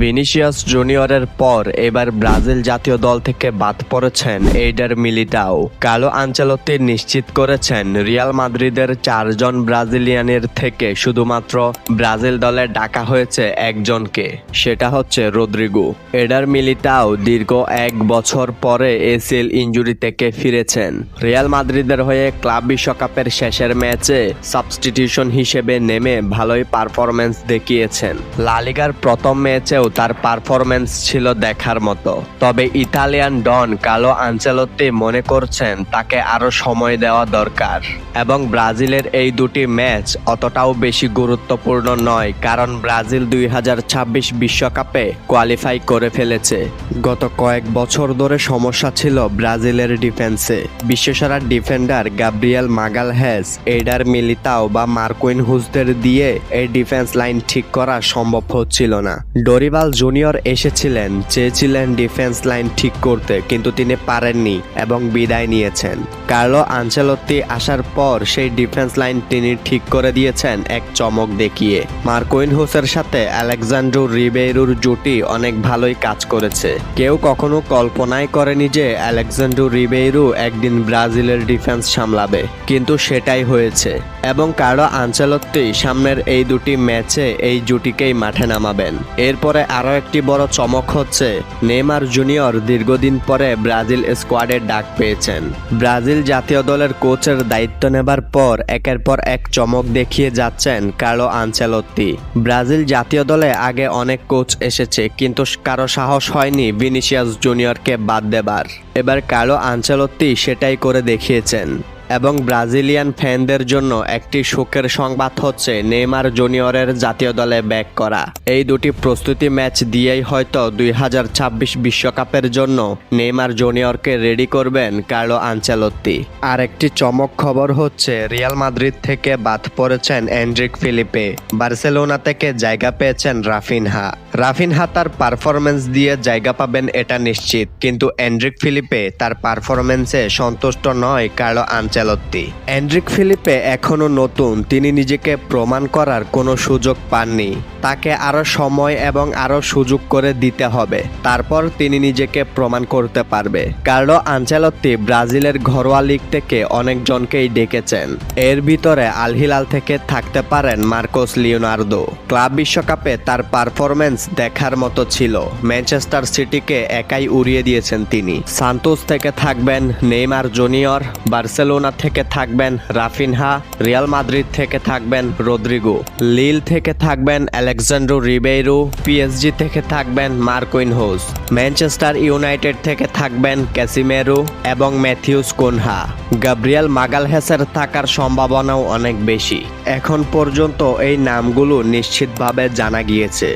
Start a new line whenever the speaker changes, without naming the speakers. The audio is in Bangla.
ভিনিসিয়াস জুনিয়রের পর এবার ব্রাজিল জাতীয় দল থেকে বাদ পড়েছেন এইডার মিলিটাও। কার্লো আনচেলত্তি নিশ্চিত করেছেন রিয়াল মাদ্রিদের 4 জন ব্রাজিলিয়ানের থেকে শুধুমাত্র ব্রাজিল দলে ডাকা হয়েছে একজনকে, সেটা হচ্ছে রদ্রিগো। এইডার মিলিটাও দীর্ঘ 1 বছর পরে এসিএল ইনজুরি থেকে ফিরেছেন। রিয়াল মাদ্রিদের হয়ে ক্লাব বিশ্বকাপের শেষের ম্যাচে সাবস্টিটিউশন হিসেবে নেমে ভালোই পারফরম্যান্স দেখিয়েছেন। লা লিগার প্রথম ম্যাচেও তার পারফরম্যান্স ছিল দেখার মতো। তবে ইতালিয়ান ডন কার্লো আনচেলত্তি মনে করছেন তাকে আরো সময় দেওয়া দরকার এবং ব্রাজিলের এই দুটি ম্যাচ অতটাও বেশি গুরুত্বপূর্ণ নয়, কারণ ব্রাজিল 2026 বিশ্বকাপে কোয়ালিফাই করে ফেলেছে। গত কয়েক বছর ধরে সমস্যা ছিল ব্রাজিলের ডিফেন্সে। বিশ্বসেরা ডিফেন্ডার গাব্রিয়েল মাগালহ্যাস, এইডার মিলিতাও বা মার্কুইনহুসদের দিয়ে এই ডিফেন্স লাইন ঠিক করা সম্ভব হচ্ছিল না। ডরিবাল জুনিয়র এসেছিলেন, চেয়েছিলেন ডিফেন্স লাইন ঠিক করতে, কিন্তু তিনি পারেননি এবং বিদায় নিয়েছেন। কার্লো আনচেলত্তি আসার পর সেই ডিফেন্স লাইন তিনি ঠিক করে দিয়েছেন এক চমক দেখিয়ে। মার্কুইনহুসের সাথে আলেক্সান্দ্রো রিবেইরোর জুটি অনেক ভালোই কাজ করেছে। কেউ কখনো কল্পনাই করেনি যে আলেক্সান্দ্রো রিবেইরো একদিন ব্রাজিলের ডিফেন্স সামলাবে, কিন্তু সেটাই হয়েছে এবং কার্লো আনচেলত্তি সামনের এই দুটি ম্যাচে এই জুটিকেই মাঠে নামাবেন। এরপরে আরও একটি বড় চমক হচ্ছে নেইমার জুনিয়র দীর্ঘদিন পরে ব্রাজিল স্কোয়াডে ডাক পেয়েছেন। ব্রাজিল জাতীয় দলের কোচের দায়িত্ব নেবার পর একের পর এক চমক দেখিয়ে যাচ্ছেন কার্লো আনচেলত্তি। ব্রাজিল জাতীয় দলে আগে অনেক কোচ এসেছে, কিন্তু কারো সাহস হয়নি ভিনিসিয়াস জুনিয়রকে বাদ দেবার। এবার কার্লো আনচেলত্তি সেটাই করে দেখিয়েছেন এবং ব্রাজিলিয়ান ফ্যানদের জন্য একটি সুখের সংবাদ হচ্ছে নেইমার জুনিয়রের জাতীয় দলে ব্যাক করা। এই দুটি প্রস্তুতি ম্যাচ দিয়েই হয়তো 2026 বিশ্বকাপের জন্য নেইমার জুনিয়রকে রেডি করবেন কার্লো আনচেলত্তি। আর একটি চমক খবর হচ্ছে রিয়াল মাদ্রিদ থেকে বাদ পড়েছেন এনরিক ফিলিপে, বার্সেলোনা থেকে জায়গা পেয়েছেন রাফিনহা তার পারফরমেন্স দিয়ে জায়গা পাবেন এটা নিশ্চিত, কিন্তু এনরিক ফিলিপে তার পারফরমেন্সে সন্তুষ্ট নয় কার্লো আনচেলত্তি। এনরিক ফিলিপে এখনো নতুন, তিনি নিজেকে প্রমাণ করার কোনো সুযোগ পাননি। তাকে আরো সময় এবং আরো সুযোগ করে দিতে হবে, তারপর তিনি নিজেকে প্রমাণ করতে পারবে। কার্লো আনচেলত্তি ব্রাজিলের ঘরোয়া লিগ থেকে অনেকজনকেই ডেকেছেন। এর ভিতরে আল হিলাল থেকে থাকতে পারেন মার্কোস লিওনার্দো। ক্লাব বিশ্বকাপে তার পারফরমেন্স দেখার মতো ছিল। ম্যানচেস্টার সিটিকে একাই উড়িয়ে দিয়েছেন তিনি। সান্তোস থেকে থাকবেন নেইমার জুনিয়র, বার্সেলোনা থেকে থাকবেন রাফিনহা, রিয়াল মাদ্রিদ থেকে থাকবেন রদ্রিগো, লিল থেকে থাকবেন আলেক্সান্দ্রো রিবেইরো, পিএসজি থেকে থাকবেন মার্কুইনহুস, ম্যানচেস্টার ইউনাইটেড থেকে থাকবেন ক্যাসিমেরো এবং ম্যাথিউস কুনহা। গাব্রিয়েল মাগালহ্যাসের থাকার সম্ভাবনাও অনেক বেশি। এখন পর্যন্ত এই নামগুলো নিশ্চিতভাবে জানা গিয়েছে।